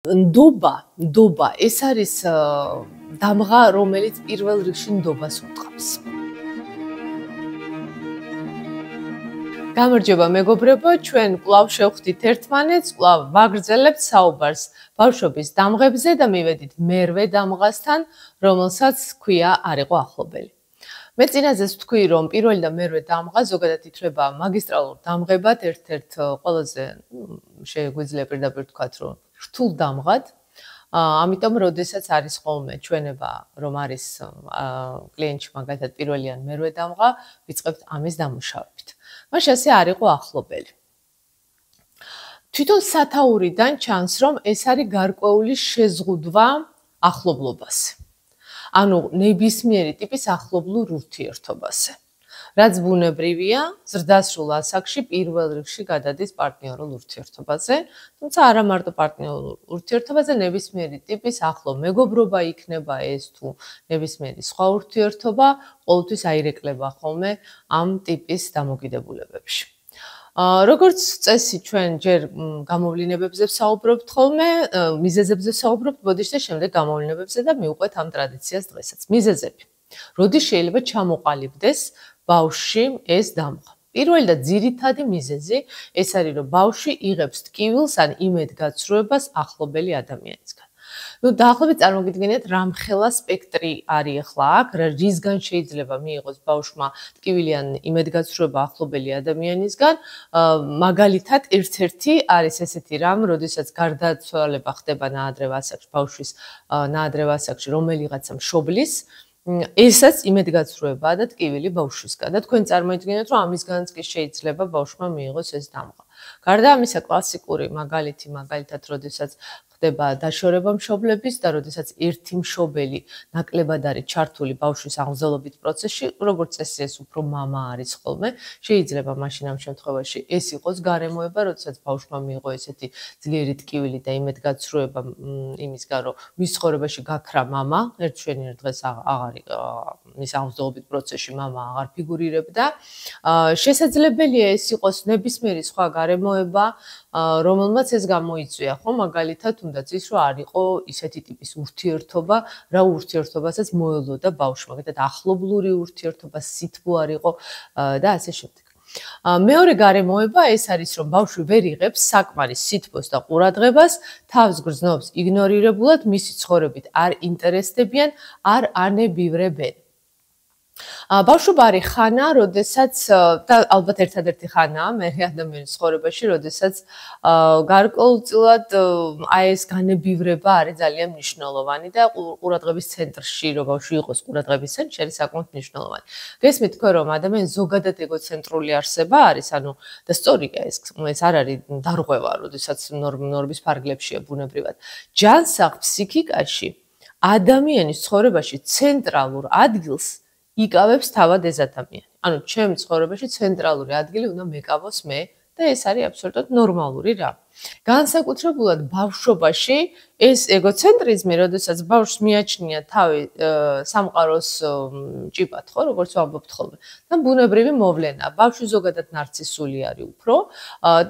ნდობა ეს არის დამღა, რომელიც პირველ რიგში ნდობას უტყავს. გამარჯობა მეგობრებო, ჩვენ კვლავ შევხვდით ერთმანეთს, კვლავ ვაგრძელებთ საუბარს ბავშვობის დამღებზე და მივედით მერვე დამღასთან, რომელსაც ქვია არ იყო ახლობელი. მე წინაზეც ვთქვი, რომ პირველი და მერვე დამღა ზოგადად ითვლება მაგისტრალურ დამღებად, ერთ-ერთ ყველაზე შეგვიძლია პირდაპირ ვთქვათ, რომ რთულ დამღად. ამიტომ, როდესაც არის ხოლმე ჩვენება, რომ არის კლიენტში მაგალითად პირველი ან მერვე დამღა, ვიწყებთ ამის დამუშავებით. მაშინ ასე არ იყო ახლობელი. თვითონ სათაურიდან ჩანს, რომ ეს არის გარკვეული შეზღუდვა ახლობლობაზე. ანუ ნებისმიერი ტიპის ახლობლურ ურთიერთობაზე. რაც ბუნებრივია, ზრდასრულ ასაკში პირველ რიგში გადადის პარტნიორულ ურთიერთობაზე, თუმცა არა მარტო პარტნიორულ ურთიერთობაზე, ნებისმიერი ტიპის ახლო მეგობრობა იქნება ეს თუ ნებისმიერი სხვა ურთიერთობა, ყოველთვის აირეკლება ხოლმე ამ ტიპის დამოკიდებულებებში. როგორც წესი ჩვენ ჯერ გამოვლინებებზე ვსაუბრობთ ხოლმე, მიზეზებზე ვსაუბრობთ, ბოდიშ და შემდეგ გამოვლინებებზე და მივყვეთ ამ ტრადიციას დღესაც. მიზეზები. როდის შეიძლება ჩამოყალიბდეს ბავშვში ეს დამღა? პირველი და ძირითადი მიზეზი ეს არის, რომ ბავშვი იღებს ტკივილს ან იმედგაცრუებას ახლობელი ადამიანისგან. დაახლოებით წარმოგიდგენიათ, რამხელა სპექტრი არის ახლა აქ, რისგან შეიძლება მიიღოს ბავშვმა ტკივილი ან იმედგაცრუება ახლობელი ადამიანისგან. მაგალითად, ერთ-ერთი არის ესეთი რამ, როდესაც გარდაცვალება ხდება ნაადრევ ასაკში, ბავშვის ნაადრევ ასაკში რომელიღაცა მშობლის, ესაც იმედგაცრუებაა და ტკივილი ბავშვისგან. და თქვენ წარმოიდგინეთ, რომ ამისგანაც კი შეიძლება ბავშვმა მიიღოს ეს დამღა. გარდა ამისა, კლასიკური მაგალითი, მაგალითად, როდესაც ხდება დაშორება მშობლების და როდესაც ერთი მშობელი ნაკლებად არის ჩართული ბავშვის აღმზრდელობით პროცესში, როგორც წესი ეს უფრო მამა არის ხოლმე, შეიძლება მაშინ ამ შემთხვევაში ეს იყოს გარემოება, როდესაც ბავშვმა მიიღო ესეთი ძლიერი ტკივილი და იმედგაცრუება იმისგან, რომ მის ცხოვრებაში გაქრა მამა, ერთშვენიერ დღეს აღარ მის აღმზრდელობით პროცესში მამა აღარ ფიგურირებდა. შესაძლებელია ეს იყოს ნებისმიერი სხვა გარემოება, რომელმაც ეს გამოიწვია, ხო, მაგალითად, თუნდაც ის, რომ არ იყო ისეთი ტიპის ურთიერთობა, რა ურთიერთობასაც მოელოდა ბავშვი, მაგალითად, ახლობლური ურთიერთობა, სითბო არ იყო და ასე შემდეგ. მეორე გარემოება ეს არის, რომ ბავშვი ვერ იღებს საკმარის სითბოს და ყურადღებას, თავს გრძნობს იგნორირებულად, მისი ცხოვრებით არ ინტერესდებიან, არ ანებივრებენ. ბავშვობა არის ხანა, როდესაც და ალბათ ერთადერთი ხანაა მე ადამიანის ცხოვრებაში, როდესაც გარკვეულწილად აი ეს განებივრება არის ძალიან მნიშვნელოვანი და ყურადღების ცენტრში, რომ ბავშვი იყოს ყურადღების ცენტრში, არის საკმაოდ მნიშვნელოვანი. გესმით თქვენ, რომ ადამიანი ზოგადად ეგოცენტრული არსება არის, ანუ და სწორია ეს არ არის დარღვევა, როდესაც ნორმის ფარგლებშია ბუნებრივად. ჯანსაღ ფსიქიკაში ადამიანის ცხოვრებაში ცენტრალურ ადგილს იკავებს თავად ეს ადამიანი. ანუ ჩემ ცხოვრებაში ცენტრალური ადგილი უნდა მეკავოს მე და ეს არის აბსოლუტურად ნორმალური რამ. განსაკუთრებულად ბავშვობაში ეს ეგოცენტრიზმი, როდესაც ბავშვს მიაჩნია თავი სამყაროს ჭიპად, ხო, როგორც ვამბობთ ხოლმე. და ბუნებრივი მოვლენა. ბავშვი ზოგადად ნარცისული არის უფრო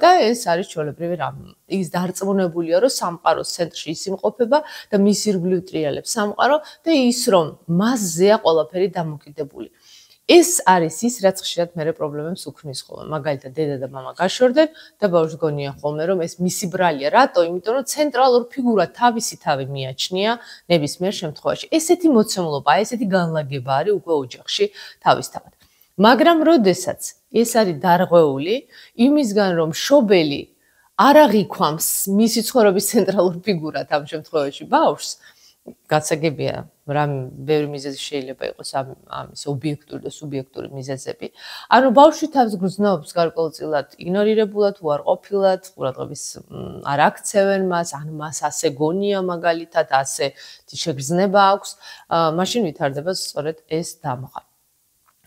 და ეს არის ჩვეულებრივი რამ. ის დარწმუნებულია, რომ სამყაროს ცენტრში ის იმყოფება და მის ირგვლივ ტრიალებს სამყარო და ის რომ მასზეა ყველაფერი დამოკიდებული. ეს არის ის, რაც ხშირად მერე პრობლემებს უქმნის ხოლმე. მაგალითად, დედა და მამა გაშორდნენ და ბავშვს გონია ხოლმე, რომ ეს მისი ბრალია. რატო? იმიტომ, რომ ცენტრალურ ფიგურად თავისი თავი მიაჩნია ნებისმიერ შემთხვევაში. ესეთი მოცემულობა, ესეთი განლაგება არის უკვე ოჯახში თავისთავად. მაგრამ როდესაც ეს არის დარღვეული იმისგან, რომ მშობელი არ აღიქვამს მისი ცხოვრების ცენტრალურ ფიგურად ამ შემთხვევაში ბავშვს, გასაგებია, რამ ბევრი მიზეზი შეიძლება იყოს ამის ობიექტური და სუბიექტური მიზეზები. ანუ ბავშვი თავს გრძნობს გარკვეულწილად იგნორირებულად, უარყოფილად, ყურადღების არ აქცევენ მას, ან მას ასე გონია მაგალითად, ასეთი შეგრძნება აქვს, მაშინ ვითარდება სწორედ ეს დამღა.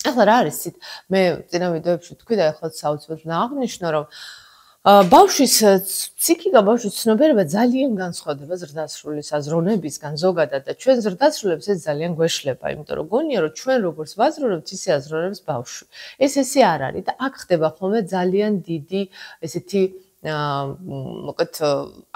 ახლა რა არის ცით? მე წინა ვიდეოებში ვთქვი და ახლა საოცრად აღნიშნო, რომ ბავშვის ფსიქიკა, ბავშვის ცნობიერება ძალიან განსხვავდება ზრდასრული საზრონებისგან ზოგადად და ჩვენ ზრდასრულებს ეს ძალიან გვეშლება, იმიტომ რომ გონია რომ ჩვენ როგორც ვაზრუნებთ, ისე აზროვნებს ბავშვი. ეს ესე არ არის და აქ ხდება ხოლმე ძალიან დიდი ესეთი მოკეთ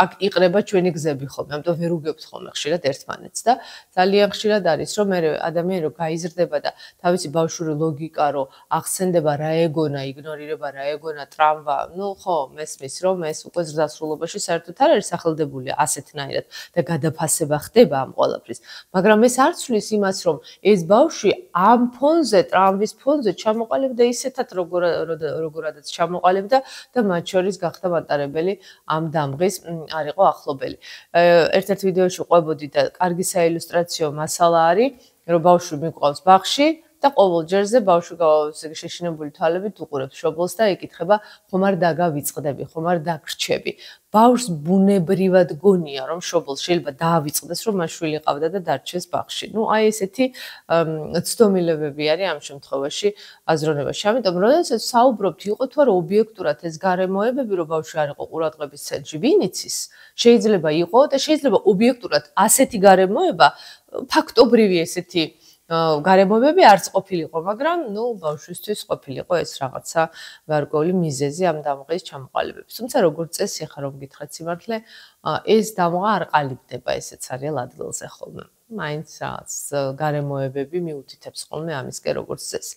აქ იყრება ჩვენი გზები ხოლმე, ამიტომ ვერ უგებთ ხოლმე ხშირად ერთმანეთს და ძალიან ხშირად არის რომ მე ადამიანი რო გაიზრდება და თავისი ბავშვური ლოგიკა რო ახსენდება რა ეგონა, იგნორირება რა ეგონა, ტრამვა, ნუ ხო, მესმის რომ ეს უკვე ზრდასრულობაში საერთოდ არ არის სახელდებული ასეთნაირად და გადაფასება ხდება ამ ყველაფრის. მაგრამ ეს არ ცვლის იმას რომ ეს ბავშვი ამ ფონზე, ტრამვის ფონზე ჩამოყალიბდა ისეთად როგორადაც ჩამოყალიბდა და მათ შორის გახდა მატარებელი ამ დამღის არ იყო ახლობელი. ერთ-ერთ ვიდეოში ყვებოდი და კარგი საილუსტრაციო მასალა არის, რომ ბავშვი მიყვავს ბაღში და ყოველ ჯერზე ბავშვი შეშინებული თვალებით უყურებს მშობელს და ეკითხება, ხომ არ დაგავიწყდები, ხომ არ დაგრჩები. ბავშვს ბუნებრივად გონია, რომ მშობელს შეიძლება დაავიწყდეს, რომ მას შვილი ყავდა და დარჩეს ბაღში. ნუ აი ესეთი ცდომილებები არის ამ შემთხვევაში აზროვნებაში. ამიტომ როდესაც საუბრობთ, იყო თუ არა ობიექტურად ეს გარემოებები, რომ ბავშვი არ იყო ყურადღების ცენტრში, ვინ იცის? შეიძლება იყო და შეიძლება ობიექტურად ასეთი გარემოება, ფაქტობრივი ესეთი გარემოებები არც ყოფილიყო, მაგრამ ნუ ბავშვისთვის ყოფილიყო ეს რაღაცა გარკვეული მიზეზი ამ დამღის ჩამოყალიბების. თუმცა როგორც წესი, ახლა რომ გითხრათ სიმართლე, ეს დამღა არ ყალიბდება, ესეც არის ადგილზე ხოლმე. მაინც რაღაც გარემოებები მიუთითებს ხოლმე ამისკენ როგორც წესი.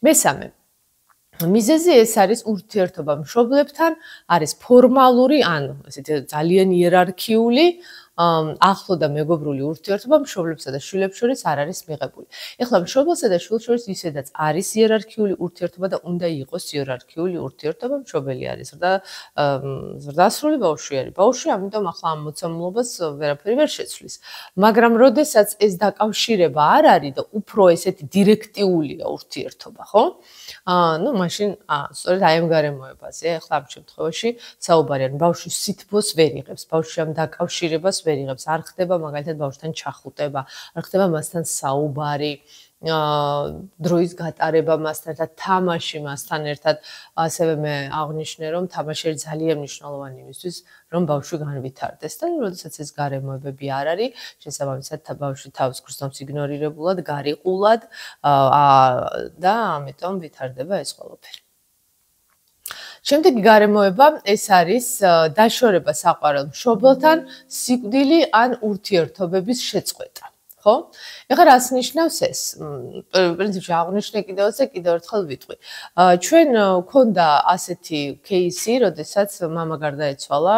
მესამე მიზეზი ეს არის ურთიერთობა მშობლებთან, არის ფორმალური, ანუ ესეთი ძალიან იერარქიული ახლო და მეგობრული ურთიერთობა მშობლებსა და შვილებს შორის არ არის მიღებული. ეხლა მშობელსა და შვილს შორის ისედაც არის იერარქიული ურთიერთობა და უნდა იყოს იერარქიული ურთიერთობა, მშობელი არის ზრდასრული, ბავშვი არის ბავშვი, ამიტომ ახლა ამ მოცემულობას ვერაფერი ვერ შეცვლის. მაგრამ როდესაც ეს დაკავშირება არ არის და უფრო ესეთი დირექტიულია ურთიერთობა, ხო? ნუ მაშინ სწორედ აი ამ გარემოებაზე, ეხლა ამ შემთხვევაში საუბარი არის ბავშვის სითბოს ვერ იღებს, ბავშვი ამ დაკავშირებას ვერ იღებს, არ ხდება მაგალითად ბავშვთან ჩახუტება, არ ხდება მასთან საუბარი, დროის გატარება მასთან და თამაში მასთან ერთად, ასევე მე აღნიშნე რომ თამაში არის ძალიან მნიშვნელოვანი იმისთვის, რომ ბავშვი განვითარდეს და როდესაც ეს გარემოებები არ არის, შესაბამისად ბავშვი თავს გრძნობს იგნორირებულად, გარიყულად და ამიტომ ვითარდება ეს ყველაფერი. შემდეგი გარემოება ეს არის დაშორება საყვარელ მშობელთან, სიკვდილი ან ურთიერთობების შეწყვეტა. ხო? ეხლა რას ნიშნავს ეს? პრინციპში აღნიშნე კიდევ ერთხელ ვიტყვი. ჩვენ გვქონდა ასეთი кейსი, როდესაც მამა გარდაეცვალა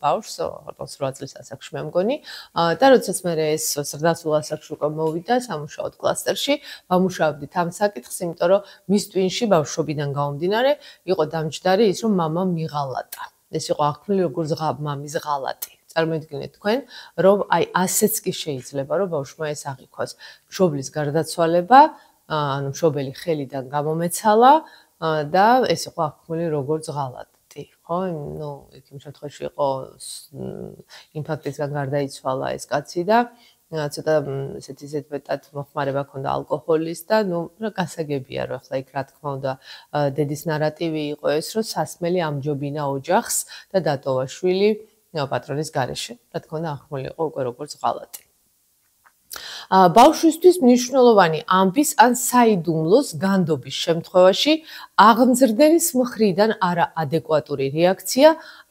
ბავშვს 8 წლის ასაკში მე მგონი, და როდესაც მე ეს ზრდასრულ ასაკში უკვე მოვიდა სამუშაოდ კლასტერში, ვამუშავდით ამ საკითხს, იმიტომ რომ მის ტვინში ბავშვობიდან გამომდინარე იყო დამჯდარი ის, რომ მამა მიღალატა. ეს იყო აღქმული როგორც მამის ღალატი. წარმოიდგინეთ თქვენ, რომ აი ასეც კი შეიძლება, რომ ბავშვმა ეს აღიქვას. მშობლის გარდაცვალება, ანუ მშობელი ხელიდან გამომეცალა და ეს იყო აღქმული როგორც ღალატი, ხო? ნუ იმ შემთხვევაში იყო ინფარქტისგან გარდაიცვალა ეს კაცი და ცოტა ესეთი ზედმეტად მოხმარება ჰქონდა ალკოჰოლის და ნუ გასაგებია რომ ახლა იქ რა თქმა უნდა დედის ნარატივი იყო ეს, რომ სასმელი ამჯობინა ოჯახს და დატოვა შვილი პატრონის გარეშე. რა თქმა უნდა, აღქმული იყო უკვე როგორც ღალატი. ბავშვისთვის მნიშვნელოვანი ამბის ან საიდუმლოს განდობის შემთხვევაში აღმზრდელის მხრიდან არაადეკვატური რეაქცია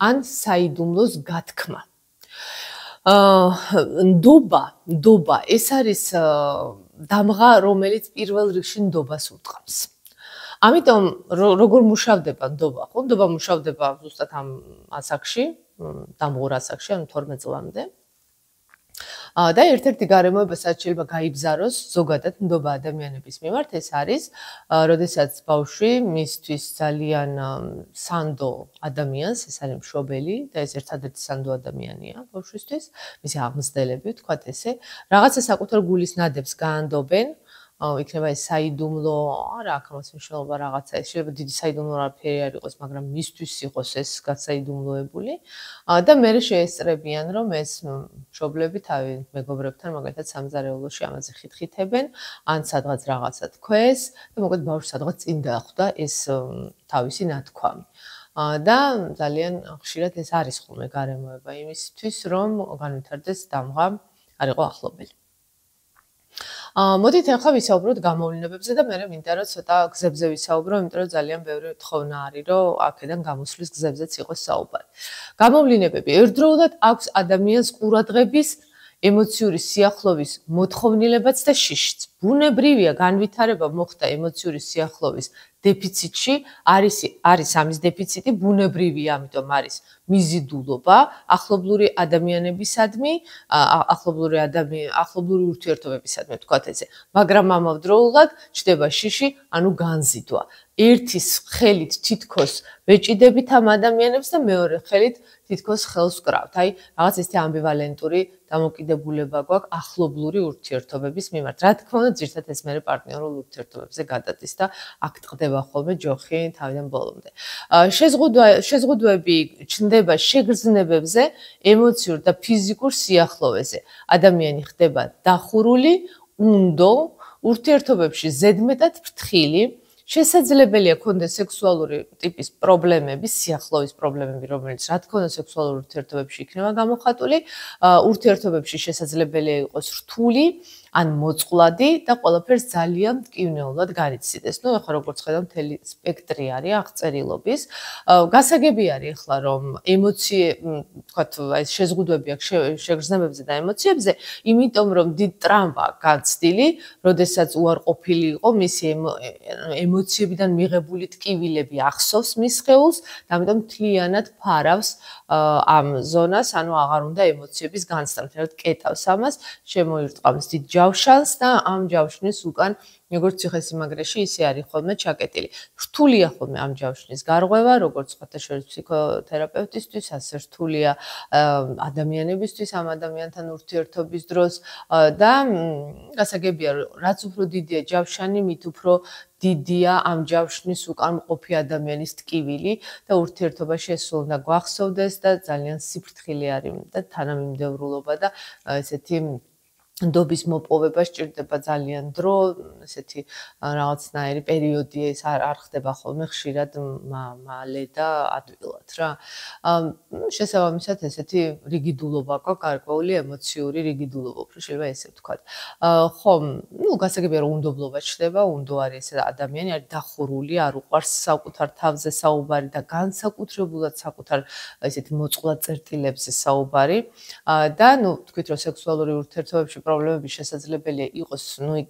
ან საიდუმლოს გათქმა. ნდობა ეს არის დამღა, რომელიც პირველ რიგში ნდობას უტყამს. ამიტომ როგორ მუშავდება ნდობა? ხო, ნდობა მუშავდება ზუსტად ამ ასაკში, დამღურ ასაკში, ანუ 12 წლამდე. და ერთ-ერთი გარემოება შეიძლება გაიბზაროს ზოგადად ნდობა ადამიანების მიმართ, ეს არის, როდესაც ბავშვი მისთვის ძალიან სანდო ადამიანს, ეს არის მშობელი და ეს ერთადერთი სანდო ადამიანია ბავშვისთვის, მისი აღმზრდელები, ვთქვათ ესე, რაღაცა საკუთარ გულის ნადებს გაანდობენ, იქნება ეს საიდუმლო, არა აქ ამას მნიშვნელობა რაღაცა, ეს შეიძლება დიდი საიდუმლო არაფერი არ იყოს, მაგრამ მისთვის იყოს ეს გასაიდუმლოებული და მე შეესწრებიან, რომ ეს მშობლები თავი მეგობრებთან მაგალითად სამზარეულოში ამაზე ხითხითებენ, ან სადღაც რაღაცა თქვეს და მოკლედ ბავშვს სადღაც წინ დახვდა ეს თავისი ნათქვამი. და ძალიან ხშირად ეს არის ხოლმე გარემოება იმისთვის, რომ განვითარდეს დამღა არ იყო ახლობელი. მოდით ახლა ვისაუბროთ გამოვლინებებზე და მე მინდა რომ ცოტა გზებზე ვისაუბრო, იმიტომ რომ ძალიან ბევრი თხოვნა არის, რომ აქედან გამოსვლის გზებზეც იყოს საუბარი. გამოვლინებები ერთდროულად აქვს ადამიანს ყურადღების, ემოციური სიახლოვის მოთხოვნილებაც და შიშიც. ბუნებრივია განვითარება მოხდა ემოციური სიახლოვის დეფიციტში, არის ამის დეფიციტი, ბუნებრივია, ამიტომ არის მიზიდულობა ახლობლური ადამიანებისადმი, ახლობლური ურთიერთობებისადმი, ვთქვათ ესე. მაგრამ ამავდროულად ჩდება შიში, ანუ განზიდვა. ერთის ხელით თითქოს ვეჭიდებით ამ ადამიანებს და მეორე ხელით თითქოს ხელს ვკრავთ. აი, რაღაც ესეთი ამბივალენტური დამოკიდებულება გვაქვს ახლობლური ურთიერთობების მიმართ. რა თქმა უნდა, ზოგადად ეს მეორე პარტნიორულ ურთიერთობებზე გადადის და აქ ტყდება ხოლმე ჯოხი თავიდან ბოლომდე. შეზღუდვები ჩნდება შეგრძნებებზე, ემოციურ და ფიზიკურ სიახლოვეზე. ადამიანი ხდება დახურული, უნდო, ურთიერთობებში ზედმეტად ფრთხილი, შესაძლებელია ქონდეს სექსუალური ტიპის პრობლემები, სიახლოვის პრობლემები, რომელიც რა თქმა უნდა სექსუალურ ურთიერთობებში იქნება გამოხატული, ურთიერთობებში შესაძლებელია იყოს რთული, ან მოწყვლადი და ყველაფერს ძალიან მტკივნეულად განიცდის. ნუ ახლა როგორც ხედავ, მთელი სპექტრი არის აღწერილობის. გასაგები არის ახლა რომ ვთქვათ, აი შეზღუდვები აქვს შეგრძნებებზე და ემოციებზე, იმიტომ რომ დიდ ტრამვა განცდილი, როდესაც უარყოფილი იყო მისი ემოციებიდან მიღებული ტკივილები ახსოვს მის სხეულს და ამიტომ მთლიანად ფარავს ამ ზონას, ანუ აღარ უნდა ემოციების განცდა, მთლიანად კეტავს ამას, შემოირტყამს დიდ ჯავშანს და ამ ჯავშნის უკან როგორც ციხესიმაგრეში ისე არის ხოლმე ჩაკეტილი. რთულია ხოლმე ამ ჯავშნის გარღვევა, როგორც სხვადასხვა ფსიქოთერაპევტისთვის, ასე რთულია ადამიანებისთვის ამ ადამიანთან ურთიერთობის დროს და გასაგებია, რაც უფრო დიდია ჯავშანი, მით უფრო დიდია ამ ჯავშნის უკან მყოფი ადამიანის ტკივილი და ურთიერთობაში ეს უნდა გვახსოვდეს და ძალიან სიფრთხილე არის და თანამიმდევრულობა და ესეთი ნდობის მოპოვება სჭირდება ძალიან დრო, ესეთი რაღაცნაირი პერიოდი ეს არ ხდება ხოლმე ხშირად მალე და ადვილად რა. შესაბამისად ესეთი რიგიდულობა გვაქვს, გარკვეული ემოციური რიგიდულობა, უფრო შეიძლება ესე ვთქვათ. ხომ, გასაგებია რომ უნდობლობა ჩნდება, უნდო არის ეს ადამიანი, არის დახურული, არ უყვარს საკუთარ თავზე საუბარი და განსაკუთრებულად საკუთარ ესეთი მოწყვლად წერტილებზე საუბარი და თქვით რომ სექსუალური ურთიერთობებში პრობლემები შესაძლებელია იყოს,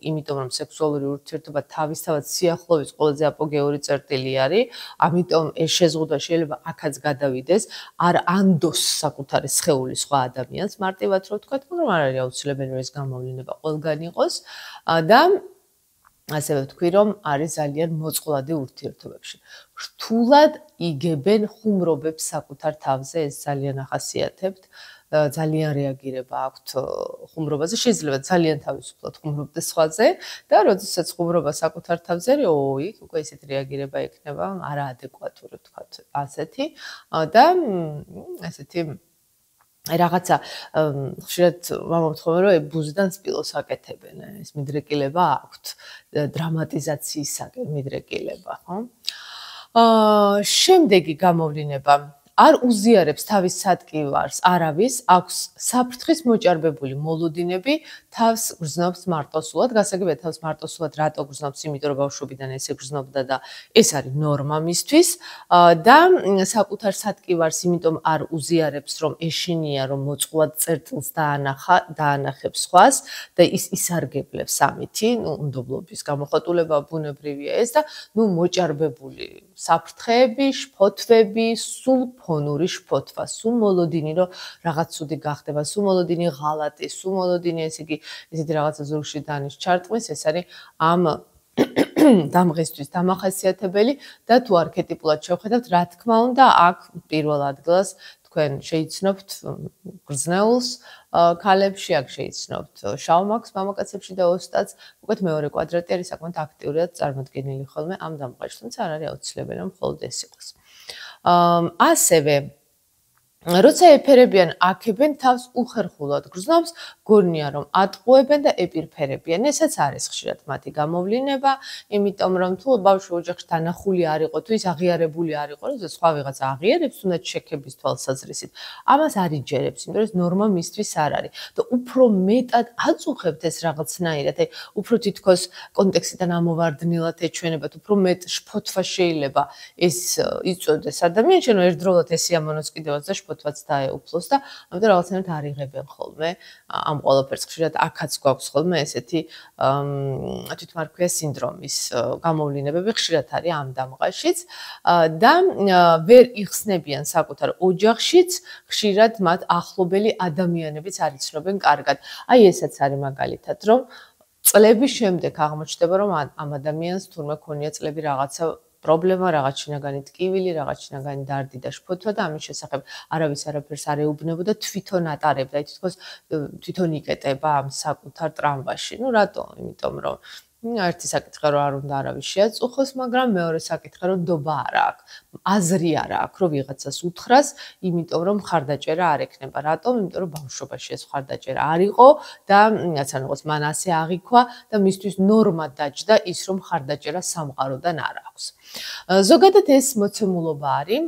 იმიტომ რომ სექსუალური ურთიერთობა თავისთავად სიახლოვის ყველაზე აპოგეური წერტილი არის, ამიტომ ეს შეზღუდვა შეიძლება აქაც გადავიდეს, არ ანდოს საკუთარი სხეული სხვა ადამიანს, მარტივად რომ ვთქვათ, მაგრამ არ არის აუცილებელი რომ ეს გამოვლინება ყველგან იყოს და ასევე ვთქვი, რომ არის ძალიან მოწყვლადი ურთიერთობებში. რთულად იგებენ ხუმრობებს საკუთარ თავზე, ეს ძალიან ახასიათებთ. ძალიან რეაგირება აქვთ ხუმრობაზე, შეიძლება ძალიან თავისუფლად ხუმრობდეს სხვაზე და როდესაც ხუმრობა საკუთარ თავზე არის, იქ უკვე ისეთი რეაგირება ექნება, არაადეკვატური ვთქვათ, ასეთი და ესეთი რაღაცა ხშირად მომთხოვენ რომ ბუზიდან სპილოს აკეთებენ, ეს მიდრეკილება აქვთ, დრამატიზაციისაკენ მიდრეკილება, ხო? შემდეგი გამოვლინება არ უზიარებს თავის სატკივარს არავის, აქვს საფრთხის მოჭარბებული მოლოდინები, თავს გრძნობს მარტოსულად, გასაგებია თავს მარტოსულად რატო გრძნობს, იმიტომ რომ ბავშვობიდან ესე გრძნობდა და ეს არის ნორმა მისთვის და საკუთარ სატკივარს იმიტომ არ უზიარებს, რომ ეშინია, რომ მოწყვლად წერტილს დაანახებს სხვას და ის ისარგებლებს ამითი, უნდობლობის გამოხატულება ბუნებრივია ეს და მოჭარბებული საფრთხეები, შფოთვები, სულ ფონური შფოთვა, სულ მოლოდინი, რომ რაღაც ცუდი გახდება, სულ მოლოდინი ღალატი, სულ მოლოდინი, ესე იგი, ესეთი რაღაცა ზურგში დანის ჩარტყვის, ეს არის ამ დამღისთვის დამახასიათებელი და თუ არქეტიპულად შევხედავთ, რა თქმა უნდა, აქ პირველ ადგილას თქვენ შეიცნობთ გრძნეულს ქალებში, აქ შეიცნობთ შავმაქს მამაკაცებში და ოსტატს, უკეთ მეორე კვადრატი არის საკმაოდ აქტიურად წარმოდგენილი ხოლმე ამ დამყარში, თუმცა არ არის აუცილებელი რომ მხოლოდ ეს იყოს. ასევე როცა ეფერებიან აქებენ თავს უხერხულად გრძნობს, გონია რომ ატყუებენ და ეპირფერებიან. ესაც არის ხშირად მათი გამოვლინება, იმიტომ რომ თუ ბავშვი ოჯახში დანახული არ იყო, თუ ის აღიარებული არ იყო, რომ სხვა ვიღაცა აღიარებს, თუნდაც შექების თვალსაზრისით, ამას არ იჯერებს, იმიტომ რომ ნორმა მისთვის არ არის. და უფრო მეტად აწუხებთ ეს რაღაცნაირად, აი უფრო თითქოს კონტექსტიდან ამოვარდნილად ეჩვენებათ, უფრო მეტ შფოთვა შეიძლება ეს იწვევდეს ადამიანს, რომ ერთდროულად ეს სიამოვნოს კიდევაც და შფოთვაც დაეუფლოს და ამიტომ რაღაცნაირად არ იღებენ ხოლმე ამ ყველაფერს. ხშირად აქაც გვაქვს ხოლმე ესეთი თვითმარქვია სინდრომის გამოვლინებები, ხშირად არის ამ დამყაშიც და ვერ იხსნებიან საკუთარ ოჯახშიც, ხშირად მათ ახლობელი ადამიანებიც არ იცნობენ კარგად. აი ესაც არის მაგალითად, რომ წლების შემდეგ აღმოჩნდება, რომ ამ ადამიანს თურმე ქონია წლები რაღაცა პრობლემა, რაღაც შინაგანი ტკივილი, რაღაც შინაგანი დარდი და შფოთვა და ამის შესახებ არავის არაფერს არ ეუბნებოდა, თვითონ ატარებდა, თითქოს თვითონ იკეტება ამ საკუთარ ტრამვაში. ნუ რატო? იმიტომ რომ ერთი საკითხი რომ არ უნდა არავის შეაწუხოს, მაგრამ მეორე საკითხი რომ ნდობა არ აქვს. აზრი არ აქვს, რომ ვიღაცას უთხრას, იმიტომ რომ მხარდაჭერა არ ექნება. რატომ? იმიტომ რომ ბავშვობაში ეს მხარდაჭერა არ იყო და რაც არ იყოს, მან ასე აღიქვა და მისთვის ნორმა დაჯდა ის, რომ მხარდაჭერა სამყაროდან არ აქვს. ზოგადად ეს მოცემულობა არის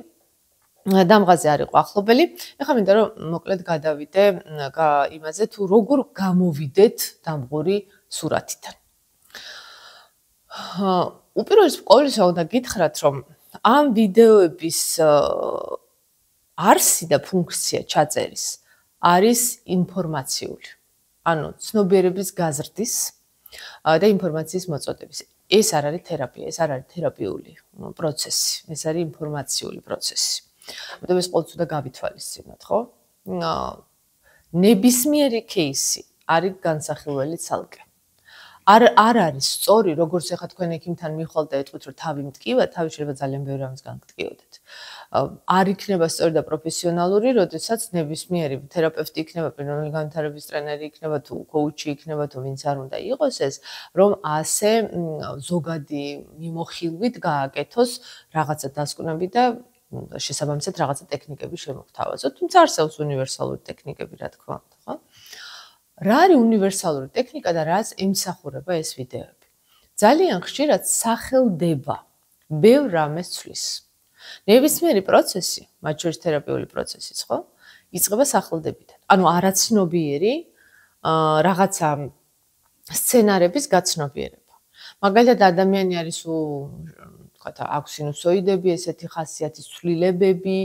დამღაზე არ იყო ახლობელი. ეხლა მინდა რომ მოკლედ გადავიდე იმაზე თუ როგორ გამოვიდეთ დამღური სურათიდან. უპირველეს ყოვლისა უნდა გითხრათ, რომ ამ ვიდეოების არსი და ფუნქცია ჩაწერის არის ინფორმაციული. ანუ ცნობიერების გაზრდის და ინფორმაციის მოწოდების. ეს არ არის თერაპია, ეს არ არის თერაპიული პროცესი, ეს არის ინფორმაციული პროცესი. ამიტომ ეს ყოველთვის უნდა გავითვალისწინოთ, ხო? ნებისმიერი кейსი არის განსახილველი ცალკე. არ არის სწორი, როგორც ეხლა თქვენ ექიმთან მიხვალთ და ეტყვით, რომ თავი მტკივა, თავი შეიძლება ძალიან ბევრი რამისგან გტკიოდეთ. არ იქნება სწორი და პროფესიონალური, როდესაც ნებისმიერი თერაპევტი იქნება, პიროვნული განვითარების ტრენერი იქნება, თუ კოუჩი იქნება, თუ ვინც არ უნდა იყოს ეს, რომ ასე ზოგადი მიმოხილვით გააკეთოს რაღაცა დასკვნები და შესაბამისად რაღაცა ტექნიკები შემოგთავაზოთ. თუმცა არსებობს უნივერსალური ტექნიკები, რა თქმა უნდა, ხო? რა არის უნივერსალური ტექნიკა და რაც ემსახურება ეს ვიდეოები? ძალიან ხშირად სახელდება ბევრ რამეს ცვლის. ნებისმიერი პროცესი, მათ შორის თერაპიული პროცესიც, ხო? იწყება სახელდებიდან. ანუ არაცნობიერი რაღაცა სცენარების გაცნობიერება. მაგალითად ადამიანი არის აქვს სინუსოიდები, ესეთი ხასიათის ცვლილებები,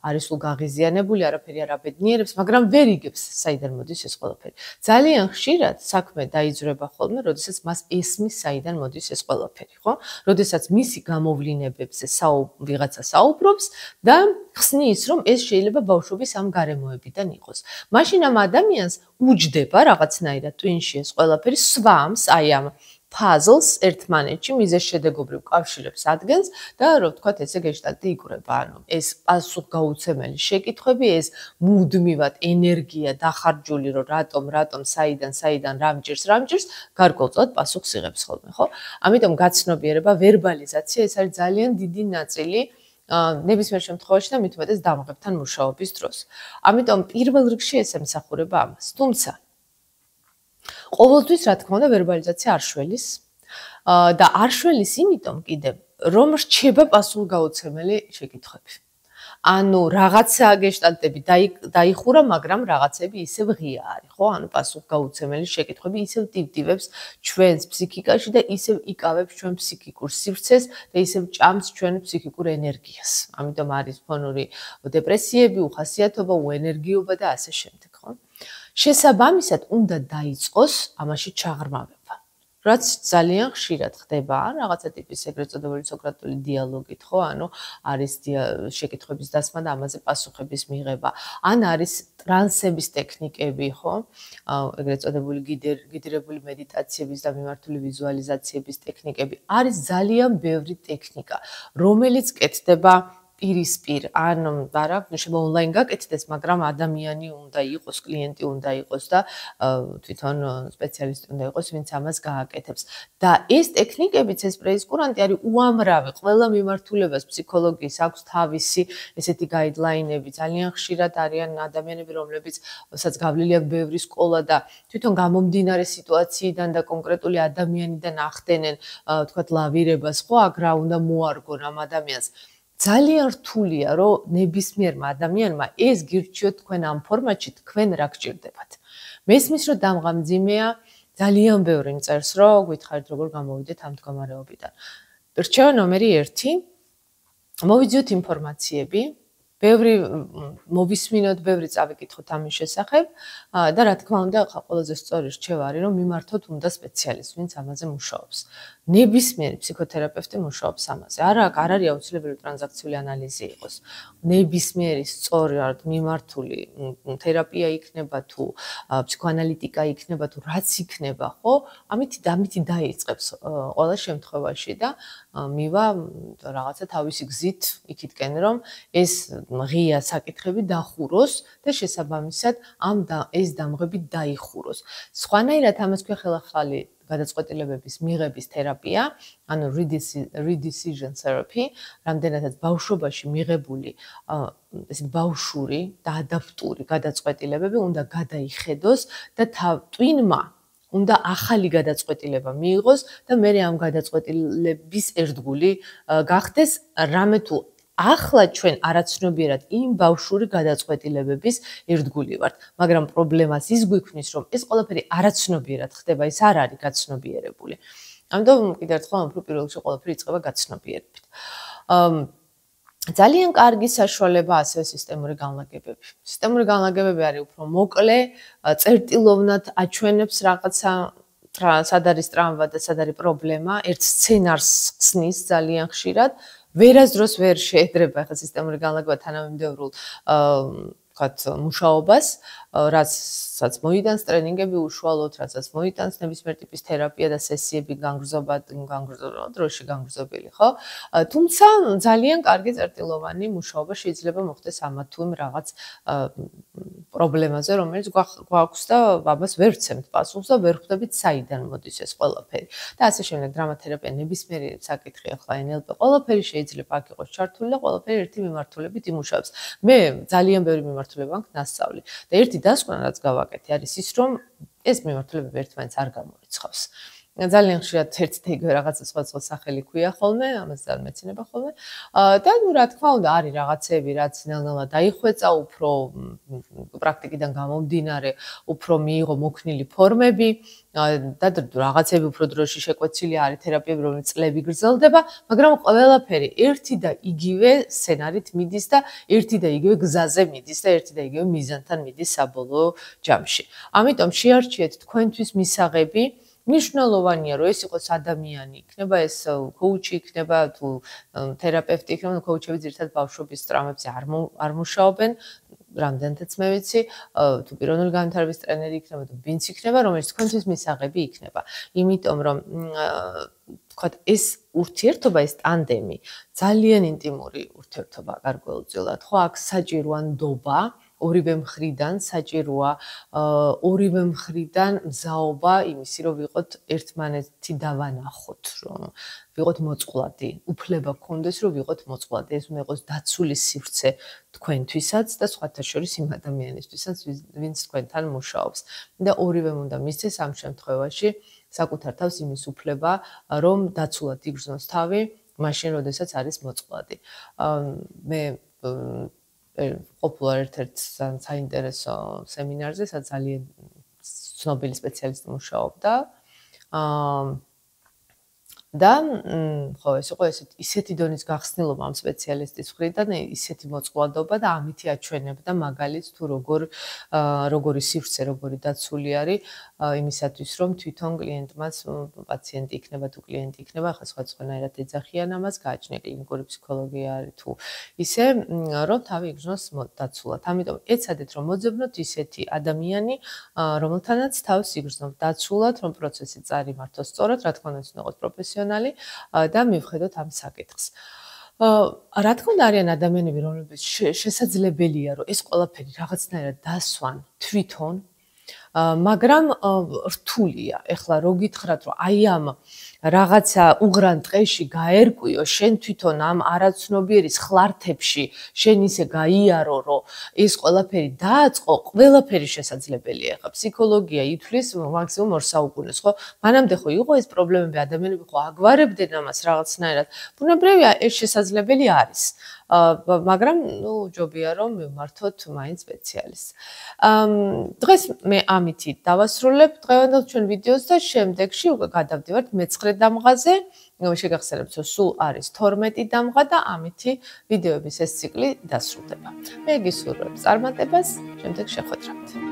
არის გაღიზიანებული, არაფერი არ აბედნიერებს, მაგრამ ვერ იგებს საიდან მოდის ეს ყველაფერი. ძალიან ხშირად საქმე დაიძრება ხოლმე, როდესაც მას ესმის საიდან მოდის ეს ყველაფერი, ხო? როდესაც მისი გამოვლინებებზე ვიღაცა საუბრობს და ხსნის, რომ ეს შეიძლება ბავშვობის ამ გარემოებიდან იყოს. მაშინ ამ ადამიანს უჯდება რაღაცნაირად twin-ში ეს ყველაფერი swams, აი ამ puzzles ერთმანეთში მიზეზშედეგობრივ კავშირებს ადგენს და რო ვთქვათ ესე გეშტალტი იკვრება. ანუ ეს პასუხგაუცემელი შეკითხვები, ეს მუდმივად ენერგია დახარჯული, რომ რატომ, საიდან რამჭირს, გარკვეულწილად პასუხს იღებს ხოლმე, ხო? ამიტომ გაცნობიერება, ვერბალიზაცია ეს არის ძალიან დიდი ნაწილი ნებისმიერ შემთხვევაში და მით უმეტეს დამღებთან მუშაობის დროს. ამიტომ პირველ რიგში ეს ემსახურება ამას. თუმცა ყოველთვის რა თქმა უნდა ვერბალიზაცია არ შველის და არ შველის იმიტომ კიდევ რომ რჩება პასუხგაუცემელი შეკითხვები. ანუ რაღაცა გეშტალტები დაიხურა, მაგრამ რაღაცები ისევ ღია არის, ხო? ანუ პასუხგაუცემელი შეკითხვები ისევ ტივტივებს ჩვენს ფსიქიკაში და ისევ იკავებს ჩვენ ფსიქიკურ სივრცეს და ისევ ჭამს ჩვენ ფსიქიკურ ენერგიას. ამიტომ არის ფონური დეპრესიები, უხასიათობა, უენერგიობა და ასე შემდეგ, ხო? შესაბამისად უნდა დაიწყოს ამაში ჩაღრმავება. რაც ძალიან ხშირად ხდება, რაღაცა ტიპის ეგრეთ წოდებული სოკრატული დიალოგით, ხო? ანუ არის შეკითხვების დასმა და ამაზე პასუხების მიღება. ან არის ტრანსების ტექნიკები, ხო? ეგრეთ წოდებული გიდირებული მედიტაციების და მიმართული ვიზუალიზაციების ტექნიკები. არის ძალიან ბევრი ტექნიკა, რომელიც კეთდება პირისპირ ან არა, შეიძლება ონლაინ გაკეთდეს, მაგრამ ადამიანი უნდა იყოს, კლიენტი უნდა იყოს და თვითონ სპეციალისტი უნდა იყოს, ვინც ამას გააკეთებს. და ეს ტექნიკებიც, ეს პრეისკურანტი არის უამრავი. ყველა მიმართულებას ფსიქოლოგიის აქვს თავისი ესეთი გაიდლაინები. ძალიან ხშირად არიან ადამიანები, რომლებიცაც გავლილი აქვს ბევრი სკოლა და თვითონ გამომდინარე სიტუაციიდან და კონკრეტული ადამიანიდან ახდენენ, თქვათ, ლავირებას, ხო, აქ რა უნდა მოარგონ ამ ადამიანს. ძალიან რთულია, რომ ნებისმიერმა ადამიანმა ეს გირჩიოთ თქვენ ამ ფორმატში, თქვენ რა გჭირდებათ. მესმის, რომ დამღამძიმეა, ძალიან ბევრი მწერს, რომ გითხარით როგორ გამოვიდეთ ამ მდგომარეობიდან. რჩევა ნომერი 1. მოვიძიოთ ინფორმაციები, ბევრი მოვისმინოთ, ბევრი წავიკითხოთ ამის შესახებ და რა თქმა უნდა, ხა ყველაზე სწორი რჩევა არის, რომ მიმართოთ უნდა სპეციალისტს, ვინც ამაზე მუშაობს. ნებისმიერი ფსიქოთერაპევტი მუშაობს ამაზე. არ არის აუცილებელი ტრანზაქციული ანალიზი იყოს. ნებისმიერი სწორად მიმართული თერაპია იქნება თუ ფსიქოანალიტიკა იქნება თუ რაც იქნება, ხო? ამით დაიწყებს ყველა შემთხვევაში და მივა რაღაცა თავისი გზით იქითკენ, რომ ეს ღია საკითხები დახუროს და შესაბამისად ეს დამღები დაიხუროს. სხვანაირად ამას ქვეხელახალი გადაწყვეტილებების მიღების თერაპია, ანუ redecision therapy, რამდენადაც ბავშვობაში მიღებული ესეთი ბავშვური და ადაპტური გადაწყვეტილებები უნდა გადაიხედოს და ტვინმა უნდა ახალი გადაწყვეტილება მიიღოს და მე ამ გადაწყვეტილების ერთგული გახდეს, რამე თუ ახლა ჩვენ არაცნობიერად იმ ბავშვური გადაწყვეტილებების ერთგული ვართ, მაგრამ პრობლემას ის გვიქმნის, რომ ეს ყველაფერი არაცნობიერად ხდება, ეს არ არის გაცნობიერებული. ამიტომ კიდევ ერთხელ უფრო პირველ რიგში ყველაფერი იწყება გაცნობიერებით. ძალიან კარგი საშუალება ასევე სისტემური განლაგებები. სისტემური განლაგებები არის უფრო მოკლე, წერტილოვნად აჩვენებს რაღაცა სად არის ტრამვა და სად არის პრობლემა, ერთ სცენარს ხსნის ძალიან ხშირად. ვერასდროს ვერ შეედრება ახლა სისტემური განლაგება თანამიმდევრულ ვთქვათ მუშაობას, რასაც მოიტანს ტრენინგები უშუალოდ, რასაც მოიტანს ნებისმიერ ტიპის თერაპია და სესიები განგრძობა დროში განგრძობილი, ხო? თუმცა ძალიან კარგი წერტილოვანი მუშაობა შეიძლება მოხდეს ამა თუ იმ რაღაც პრობლემაზე, რომელიც გვაქვს და ამას ვერ ვცემთ პასუხს და ვერ ხვდებით საიდან მოდის ეს ყველაფერი. და ასე შემდეგ დრამათერაპია ნებისმიერი საკითხი ახლა NLP ყველაფერი შეიძლება აქ იყოს ჩართული და ყველაფერი ერთი მიმართულებით იმუშავებს. მე ძალიან ბევრი მიმართულება აქვს ნასწავლი და ერთი დასკვნა რაც გავაკეთე არის ის, რომ ეს მიმართულებები ერთმანეთს არ გამორიცხავს. ძალიან ხშირად ერთ და იგივე რაღაცა სხვა სახელი ქვია ხოლმე, ამას ძალიან მეცნობა ხოლმე. და ნუ რა თქმა უნდა, არის რაღაცები, რაც ნელ-ნელა დაიხვეწა, უფრო პრაქტიკიდან გამომდინარე, უფრო მიიღო მოქნილი ფორმები და რაღაცები უფრო დროში შეკვეცილი არის თერაპიები, რომელიც წლები გრძელდება, მაგრამ ყველაფერი ერთი და იგივე სცენარით მიდის და ერთი და იგივე გზაზე მიდის და ერთი და იგივე მიზანთან მიდის საბოლოო ჯამში. ამიტომ შეარჩიეთ თქვენთვის მისაღები. მნიშვნელოვანია, რომ ეს იყოს ადამიანი, იქნება ეს კოუჩი, იქნება თუ თერაპევტი, იქნება კოუჩები ძირითადად ბავშვობის ტრამვებზე არ მუშაობენ, რამდენადაც მე ვიცი, თუ პიროვნული განვითარების ტრენერი იქნება, თუ ვინც იქნება, რომელიც თქვენთვის მისაღები იქნება. იმიტომ რომ ვთქვათ, ეს ურთიერთობა, ეს ტანდემი, ძალიან ინტიმური ურთიერთობაა გარკვეულწილად, ხო, აქ საჭიროა ნდობა, ორივე მხრიდან საჭიროა ორივე მხრიდან მზაობა იმისი, რომ ვიყოთ ერთმანეთი დავანახოთ, რომ ვიყოთ მოწყვლადი, უფლება გქონდეს, რომ ვიყოთ მოწყვლადი, ეს უნდა იყოს დაცული სივრცე თქვენთვისაც და სხვათა შორის იმ ადამიანისთვისაც, ვინც თქვენთან მუშაობს. და ორივემ უნდა მისცეს ამ შემთხვევაში საკუთარ თავს იმის უფლება, რომ დაცულად იგრძნოს თავი, მაშინ, როდესაც არის მოწყვლადი. მე ყოფილა ერთ-ერთ საინტერესო სემინარზე, სადაც ძალიან ცნობილი სპეციალისტი მუშაობდა. და ხო, ეს იყო ისეთი დონის გახსნილობა ამ სპეციალისტის მხრიდან, ისეთი მოწყვლადობა და ამითი აჩვენებდა მაგალითს თუ როგორი სივრცე, როგორი დაცული არის იმისათვის, რომ თვითონ კლიენტმაც პაციენტი იქნება თუ კლიენტი იქნება, ახლა სხვადასხვანაირად ეძახიან ამას, გააჩნია კლინიკური ფსიქოლოგია არის თუ ისე, რომ თავი იგრძნოს დაცულად. ამიტომ ეცადეთ, რომ მოძებნოთ ისეთი ადამიანი, რომელთანაც თავს იგრძნობ დაცულად, რომ პროცესი წარიმართოს სწორად, რა თქმა უნდა, იყოს პროფესიონალი და მივხედოთ ამ საკითხს. რა თქმა უნდა არიან ადამიანები, რომლებიც შესაძლებელია, რომ ეს ყველაფერი რაღაცნაირად დასვან თვითონ, მაგრამ რთულია. ეხლა რო გითხრათ, რომ აი ამ რაღაცა უღრან ტყეში გაერკვიო, შენ თვითონ ამ არაცნობიერის ხლართებში შენ ისე გაიარო, რომ ეს ყველაფერი დააწყო, ყველაფერი შესაძლებელია. ეხლა ფსიქოლოგია ითვლის მაქსიმუმ 2 საუკუნეს, ხო? მანამდე ხო იყო ეს პრობლემები, ადამიანები ხო აგვარებდნენ ამას რაღაცნაირად. ბუნებრივია, ეს შესაძლებელი არის. მაგრამ ჯობია რომ მივმართოთ მაინც სპეციალისტს. დღეს მე ამითი დავასრულებ დღევანდელ ჩვენ ვიდეოს და შემდეგში უკვე გადავდივართ მე-9 დამღაზე. შეგახსენებთ, რომ სულ არის 12 დამღა და ამითი ვიდეოების ეს ციკლი დასრულდება. მე გისურვებ წარმატებას, შემდეგ შეხვედრამდე.